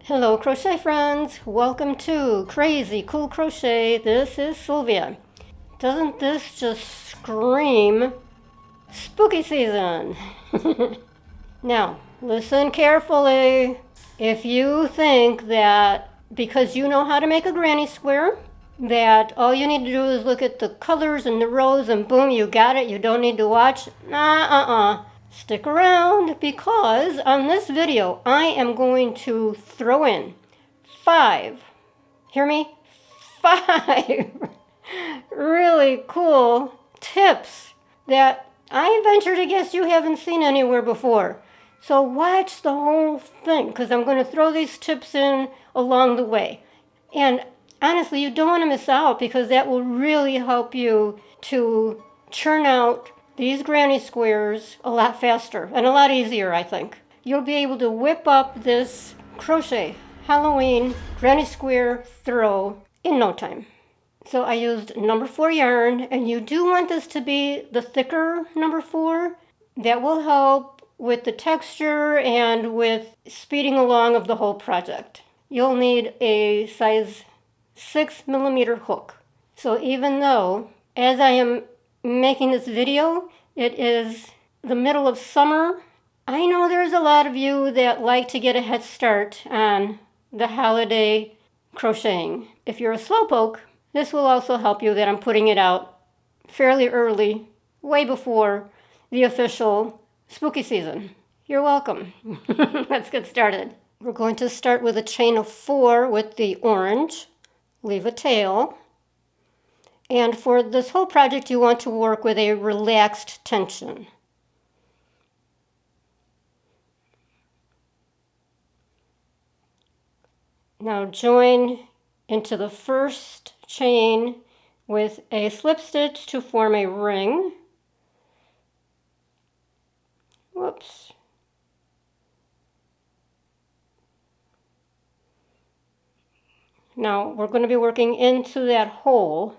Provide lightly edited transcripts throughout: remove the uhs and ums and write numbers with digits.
Hello crochet friends, welcome to Crazy Cool Crochet. This is Sylvia. Doesn't this just scream spooky season? Now, listen carefully. If you think that because you know how to make a granny square, that all you need to do is look at the colors and the rows and boom, you got it, you don't need to watch, stick around because on this video I am going to throw in 5, hear me? 5 really cool tips that I venture to guess you haven't seen anywhere before. So watch the whole thing because I'm going to throw these tips in along the way. And honestly, you don't want to miss out because that will really help you to churn out these granny squares a lot faster and a lot easier, I think. You'll be able to whip up this crochet Halloween granny square throw in no time. So I used number 4 yarn, and you do want this to be the thicker number 4. That will help with the texture and with speeding along of the whole project. You'll need a size 6mm hook. So even though, as I am making this video, it is the middle of summer, I know there's a lot of you that like to get a head start on the holiday crocheting. If you're a slowpoke, this will also help you that I'm putting it out fairly early, way before the official spooky season. You're welcome. Let's get started. We're going to start with a chain of 4 with the orange, leave a tail, and for this whole project you want to work with a relaxed tension. Now join into the first chain with a slip stitch to form a ring. Whoops. Now we're going to be working into that hole.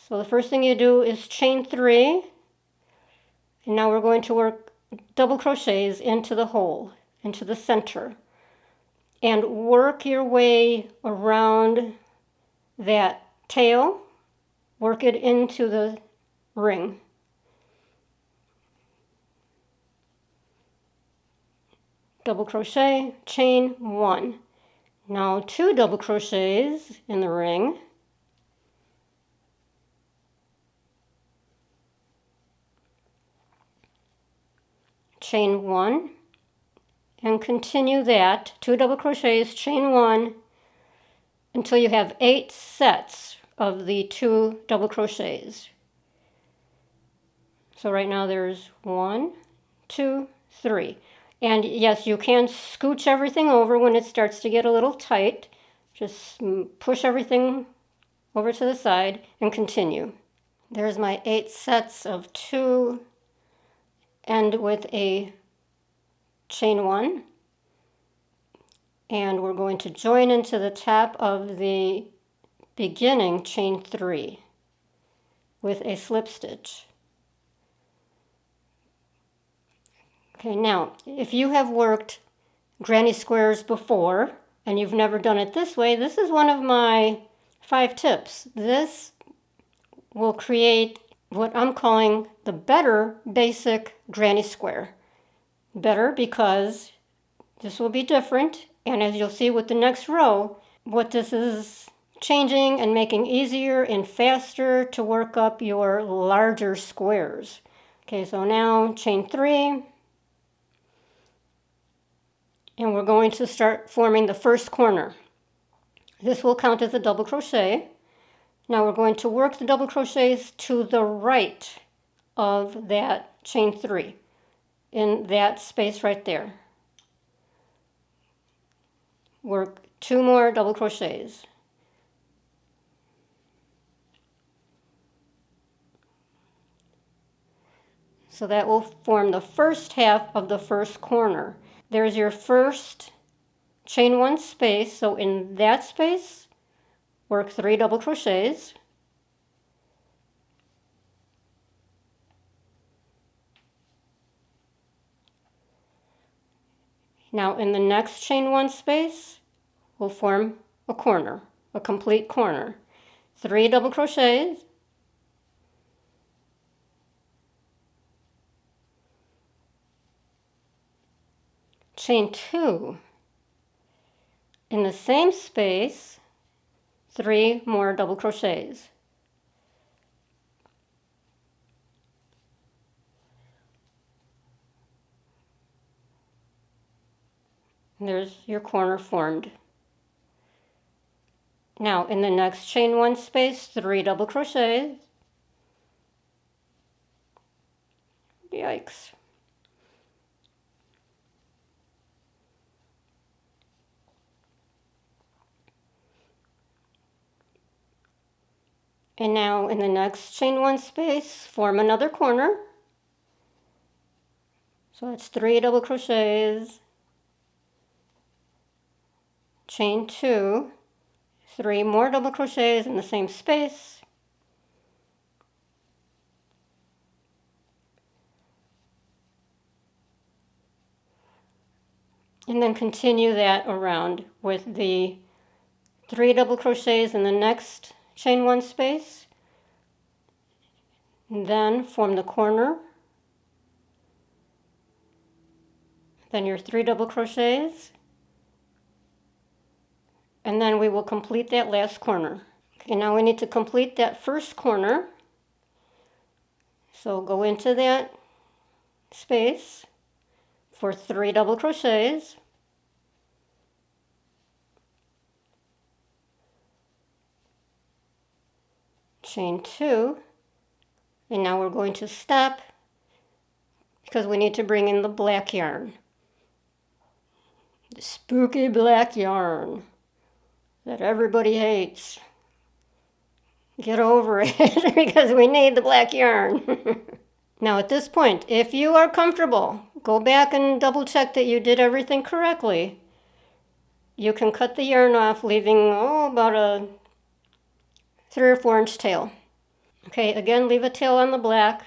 So the first thing you do is chain 3, and now we're going to work double crochets into the hole, into the center, and work your way around that tail, work it into the ring. Double crochet, chain 1. Now 2 double crochets in the ring. Chain 1 and continue that 2 double crochets, chain 1 until you have 8 sets of the 2 double crochets. So right now there's 1, 2, 3. And yes, you can scooch everything over when it starts to get a little tight. Just push everything over to the side and continue. There's my 8 sets of 2, end with a chain 1, and we're going to join into the top of the beginning chain 3 with a slip stitch. Okay, now if you have worked granny squares before and you've never done it this way, this is one of my 5 tips. This will create what I'm calling the better basic granny square. Better because this will be different, and as you'll see with the next row, what this is changing and making easier and faster to work up your larger squares. Okay, so now chain 3, and we're going to start forming the first corner. This will count as a double crochet. Now we're going to work the double crochets to the right of that chain 3 in that space right there. Work 2 more double crochets. So that will form the first half of the first corner. There's your first chain 1 space, so in that space work 3 double crochets. Now in the next chain 1 space, we'll form a corner, a complete corner. 3 double crochets, chain 2. In the same space, 3 more double crochets. There's your corner formed. Now in the next chain 1 space, 3 double crochets. Yikes. And now in the next chain 1 space, form another corner. So that's 3 double crochets, chain 2, 3 more double crochets in the same space, and then continue that around with the 3 double crochets in the next chain 1 space, and then form the corner, then your 3 double crochets, and then we will complete that last corner. Okay, now we need to complete that first corner. So go into that space for 3 double crochets, chain 2, and now we're going to stop because we need to bring in the black yarn. The spooky black yarn that everybody hates. Get over it because we need the black yarn. Now at this point, if you are comfortable, go back and double check that you did everything correctly. You can cut the yarn off, leaving about a 3 or 4 inch tail. Okay, again, leave a tail on the black.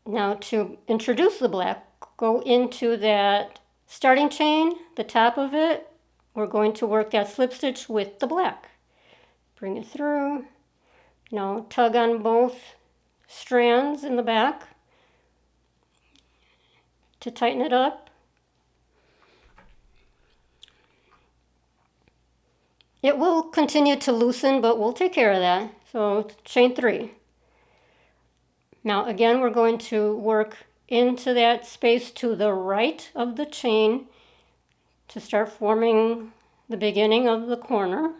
Now to introduce the black, go into that starting chain, the top of it. We're going to work that slip stitch with the black. Bring it through. Now tug on both strands in the back to tighten it up. It will continue to loosen, but we'll take care of that. So chain 3. Now again, we're going to work into that space to the right of the chain to start forming the beginning of the corner.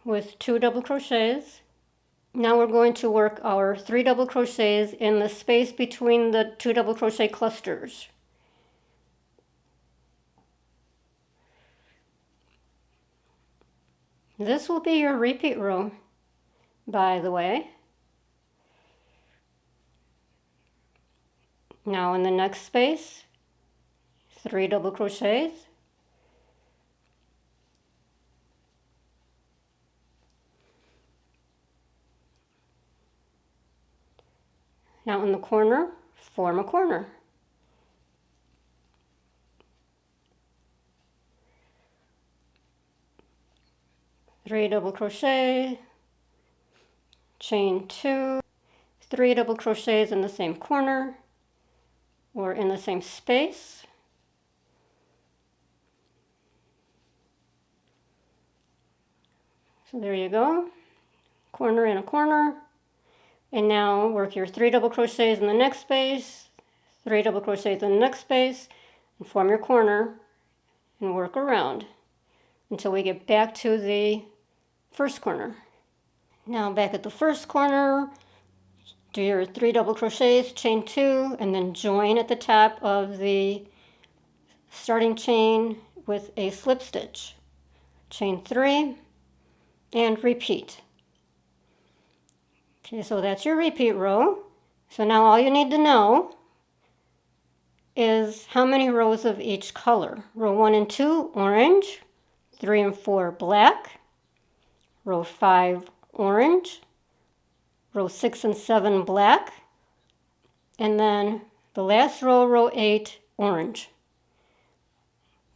With 2 double crochets. Now we're going to work our 3 double crochets in the space between the 2 double crochet clusters. This will be your repeat row, by the way. Now in the next space, 3 double crochets. Now in the corner, form a corner. Three double crochet, chain 2, 3 double crochets in the same corner or in the same space. So there you go, corner in a corner. And now work your 3 double crochets in the next space, 3 double crochets in the next space, and form your corner and work around until we get back to the first corner. Now back at the first corner, do your 3 double crochets, chain 2, and then join at the top of the starting chain with a slip stitch. Chain 3 and repeat. Okay, so that's your repeat row. So now all you need to know is how many rows of each color. Row 1 and 2, orange. 3 and 4, black. Row 5, orange. row 6 and 7 black, and then the last row, row 8, orange.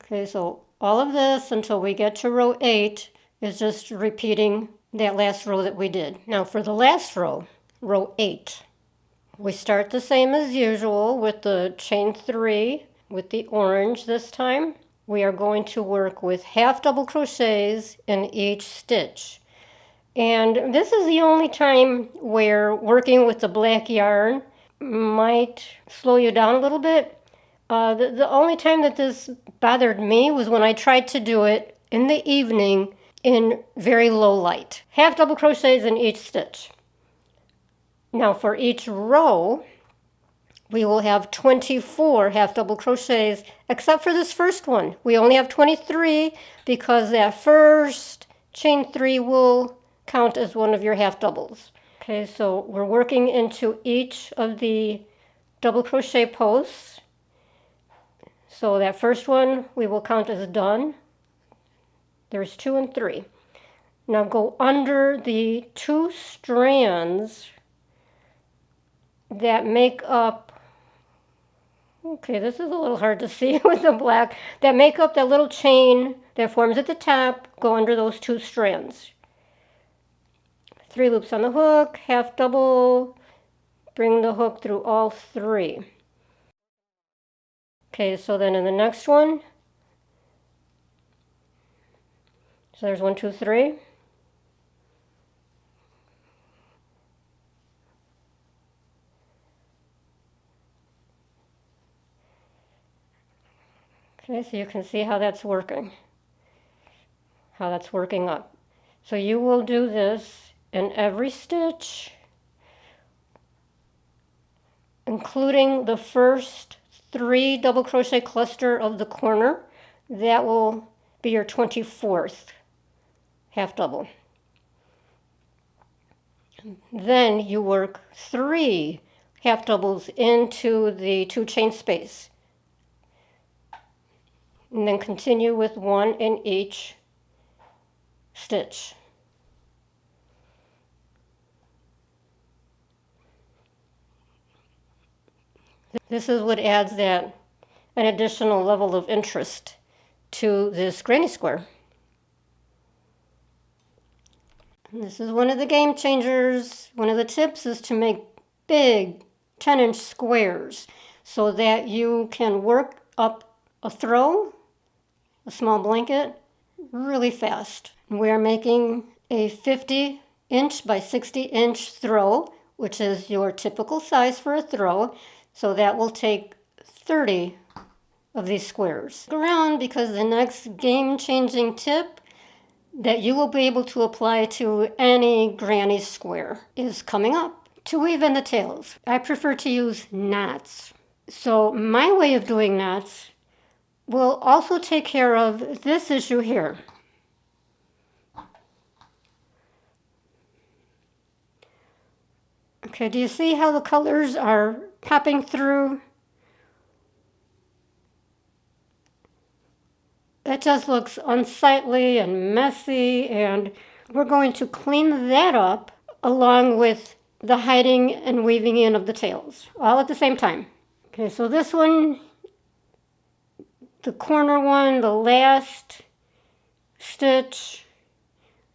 Okay, so all of this until we get to row 8 is just repeating that last row that we did. Now for the last row, row 8, we start the same as usual with the chain 3 with the orange this time. We are going to work with half double crochets in each stitch. And this is the only time where working with the black yarn might slow you down a little bit. The only time that this bothered me was when I tried to do it in the evening in very low light. Half double crochets in each stitch. Now for each row, we will have 24 half double crochets, except for this first one. We only have 23 because that first chain 3 will count as one of your half doubles. Okay, so we're working into each of the double crochet posts. So that first one we will count as done. There's 2 and 3. Now go under the 2 strands that make up, okay, this is a little hard to see with the black, that make up that little chain that forms at the top. Go under those 2 strands. 3 loops on the hook, half double, bring the hook through all 3. Okay, so then in the next one, so there's 1, 2, 3. Okay, so you can see how that's working, up. So you will do this in every stitch, including the first 3 double crochet cluster of the corner. That will be your 24th half double. Then you work 3 half doubles into the 2 chain space. And then continue with 1 in each stitch. This is what adds an additional level of interest to this granny square. And this is one of the game changers. One of the tips is to make big 10-inch squares so that you can work up a throw, a small blanket, really fast. We are making a 50-inch by 60-inch throw, which is your typical size for a throw. So that will take 30 of these squares. Stick around because the next game-changing tip that you will be able to apply to any granny square is coming up. To weave in the tails, I prefer to use knots. So my way of doing knots will also take care of this issue here. Okay, do you see how the colors are popping through? It just looks unsightly and messy, and we're going to clean that up along with the hiding and weaving in of the tails, all at the same time. Okay, so this one, the corner one, the last stitch,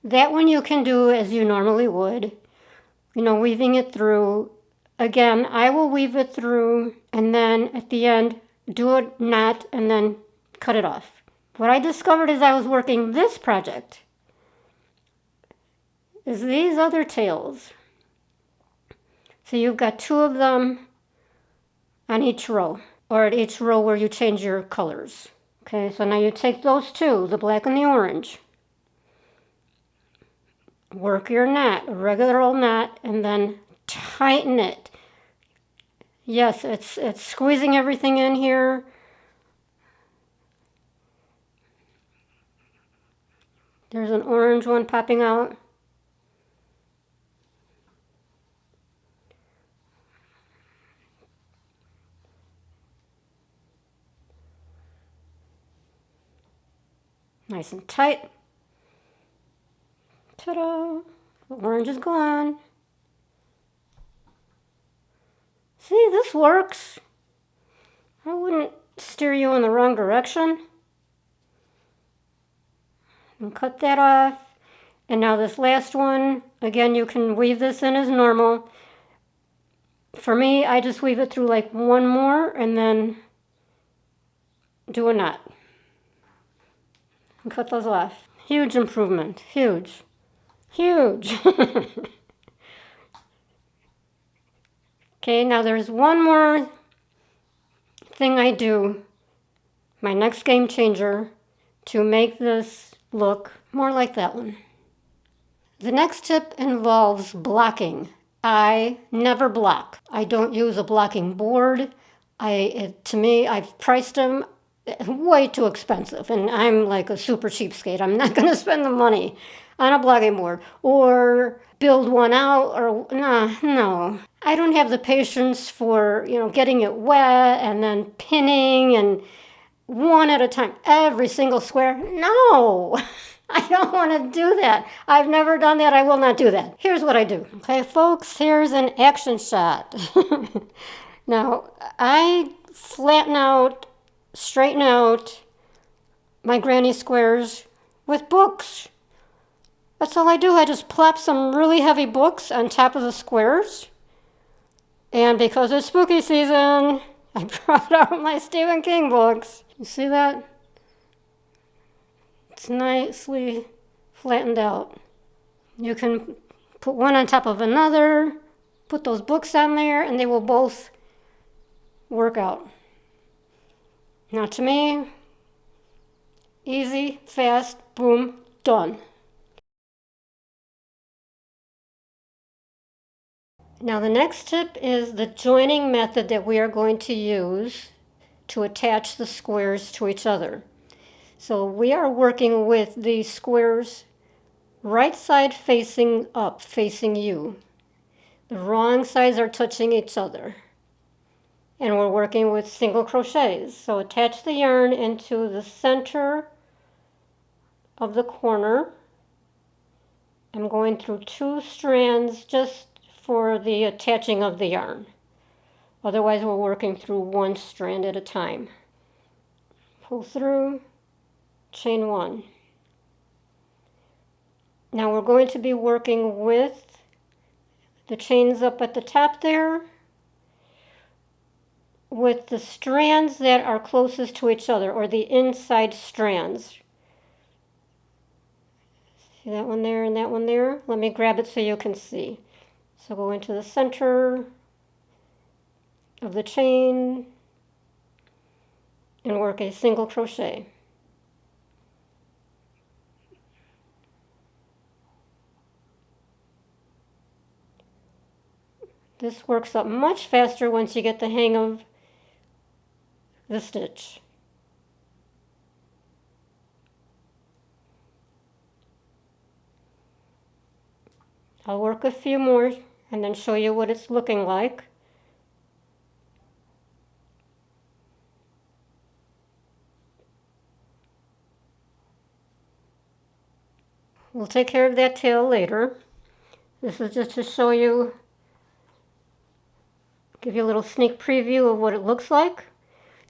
that one you can do as you normally would, weaving it through. Again, I will weave it through and then at the end do a knot and then cut it off. What I discovered as I was working this project is these other tails. So you've got 2 of them on each row, or at each row where you change your colors. Okay, so now you take those 2, the black and the orange, work your knot, a regular old knot, and then tighten it. Yes, it's squeezing everything in here. There's an orange one popping out. Nice and tight. Ta-da! The orange is gone. See, this works. I wouldn't steer you in the wrong direction. And cut that off. And now this last one, again, you can weave this in as normal. For me, I just weave it through like one more and then do a knot. And cut those off. Huge improvement. Huge. Huge. Okay, now there's one more thing I do, my next game changer, to make this look more like that one. The next tip involves blocking. I never block. I don't use a blocking board. To me, I've priced them way too expensive, and I'm like a super cheapskate. I'm not going to spend the money on a blocking board or build one out, or no. I don't have the patience for, getting it wet and then pinning and one at a time, every single square. No, I don't want to do that. I've never done that. I will not do that. Here's what I do. Okay, folks, here's an action shot. Now, I flatten out, straighten out my granny squares with books. That's all I do. I just plop some really heavy books on top of the squares. And because it's spooky season, I brought out my Stephen King books. You see that? It's nicely flattened out. You can put one on top of another, put those books on there, and they will both work out. Now to me, easy, fast, boom, done. Now the next tip is the joining method that we are going to use to attach the squares to each other. So we are working with the squares right side facing up, facing you. The wrong sides are touching each other. And we're working with single crochets. So attach the yarn into the center of the corner. I'm going through 2 strands just for the attaching of the yarn. Otherwise, we're working through 1 strand at a time. Pull through, chain 1. Now we're going to be working with the chains up at the top there, with the strands that are closest to each other, or the inside strands. See that one there and that one there? Let me grab it so you can see. So go into the center of the chain and work a single crochet. This works up much faster once you get the hang of the stitch. I'll work a few more and then show you what it's looking like. We'll take care of that tail later. This is just to show you, give you a little sneak preview of what it looks like.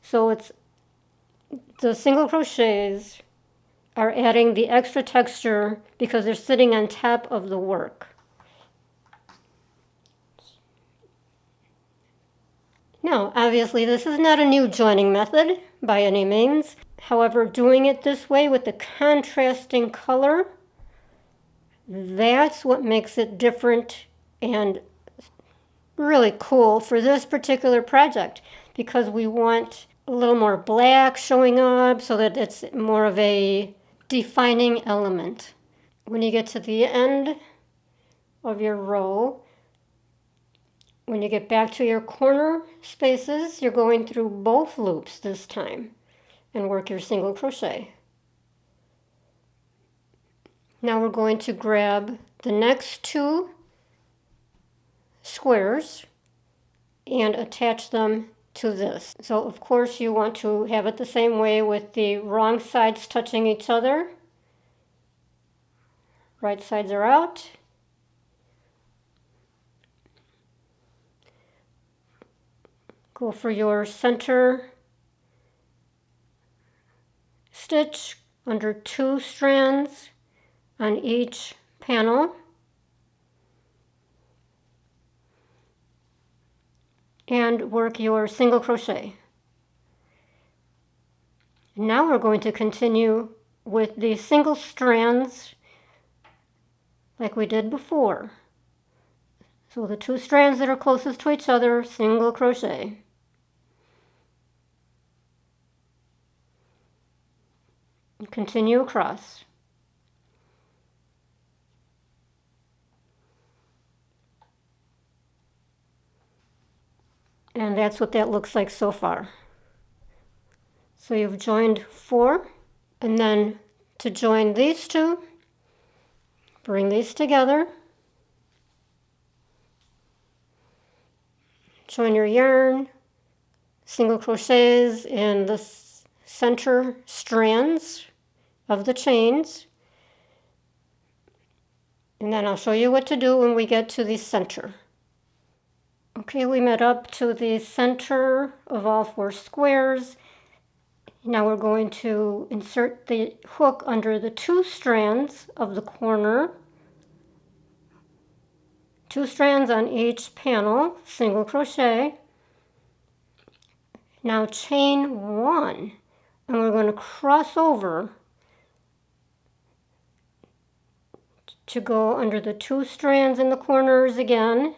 So it's the single crochets are adding the extra texture because they're sitting on top of the work. Now, obviously, this is not a new joining method by any means. However, doing it this way with the contrasting color, that's what makes it different and really cool for this particular project, because we want a little more black showing up so that it's more of a defining element. When you get to the end of your row, when you get back to your corner spaces, you're going through both loops this time and work your single crochet. Now we're going to grab the next 2 squares and attach them to this. So of course you want to have it the same way with the wrong sides touching each other. Right sides are out. Go for your center stitch under 2 strands on each panel, and work your single crochet. Now we're going to continue with the single strands like we did before. So the 2 strands that are closest to each other, single crochet. And continue across. And that's what that looks like so far. So you've joined 4, and then to join these 2, bring these together, join your yarn, single crochets in the center strands of the chains, and then I'll show you what to do when we get to the center. Okay, we met up to the center of all 4 squares. Now we're going to insert the hook under the 2 strands of the corner, 2 strands on each panel, single crochet. Now chain 1, and we're going to cross over to go under the 2 strands in the corners again,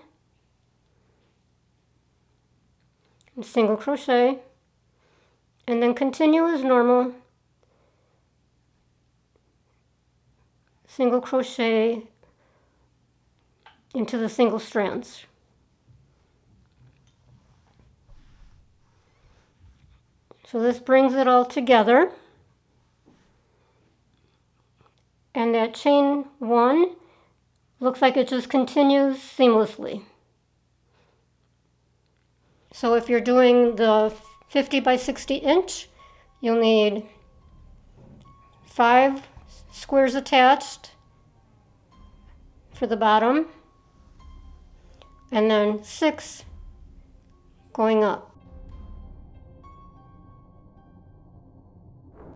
and single crochet, and then continue as normal, single crochet into the single strands. So this brings it all together, and that chain 1 looks like it just continues seamlessly. So if you're doing the 50 by 60 inch, you'll need 5 squares attached for the bottom, and then 6 going up.